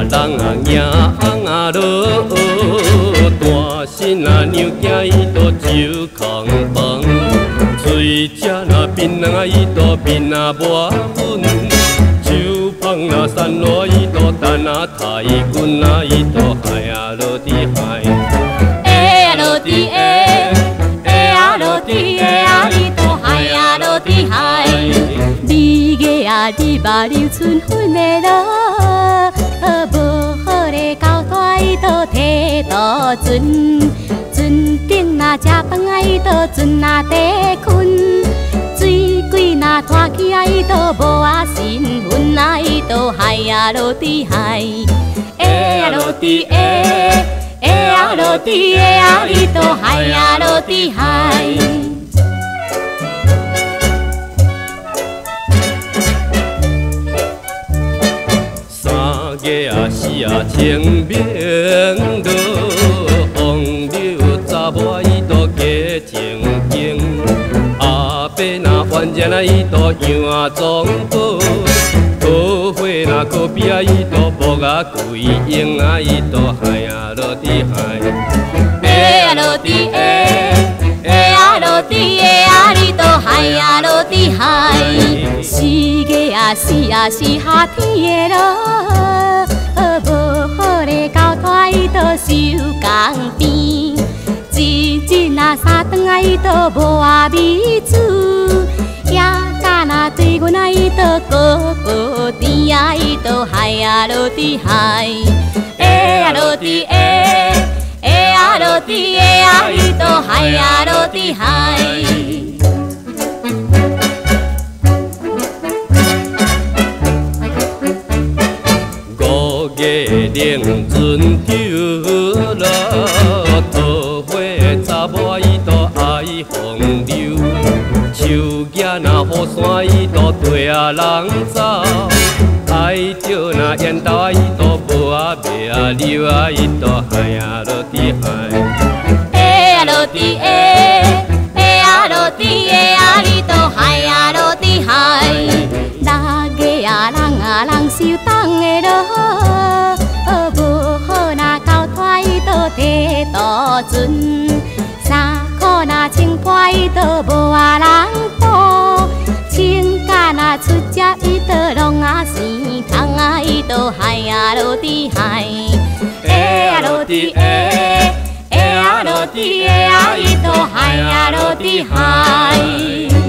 人啊，行啊路，大身啊，娘囝伊都酒空饭，水吃那槟榔啊，伊都面啊抹粉，酒芳那山路伊都等啊抬阮啊，伊都海啊落地海，哎呀落地哎，哎呀落地哎呀，伊都海啊落地海，你个啊，你目流春粉的路。无好的交代，伊都摕倒船，船顶若食饭啊，伊都船若地困，水鬼若拖起啊，伊都无啊身份啊，伊都海啊落地海，哎呀落地哎，哎呀落地哎呀，伊都海啊落地海。四啊清明路，黄柳查某伊都加情景，阿伯若完人啊伊都样啊装宝，桃花若靠边啊伊都木啊桂英啊伊都海啊落地海，哎呀落地哎，哎呀落地哎呀，你都海啊落地海，四个啊四啊四下天的路。无好的交代，伊都收工边；一日若三顿啊，伊都无啊米煮；夜间若对阮啊，伊都高高甜啊，伊都海啊落地海，哎呀落地哎，哎呀落地哎呀，伊都海啊落地海。冷船丢落，桃花查某伊都爱风流，树叶若雨伞伊都对啊人走，爱着那烟斗伊都无啊袂啊流啊，伊都海啊落地海，哎呀落地哎，哎呀落地哎呀，你都海啊落地海，哪个啊人啊人受冻的落。无好若交代，伊都摕倒船；衫裤若穿破，伊都无啊人补；情感若出汁，伊都拢啊生虫啊，伊都海啊落地海，哎呀落地哎，哎呀落地哎呀，伊都海啊落地海。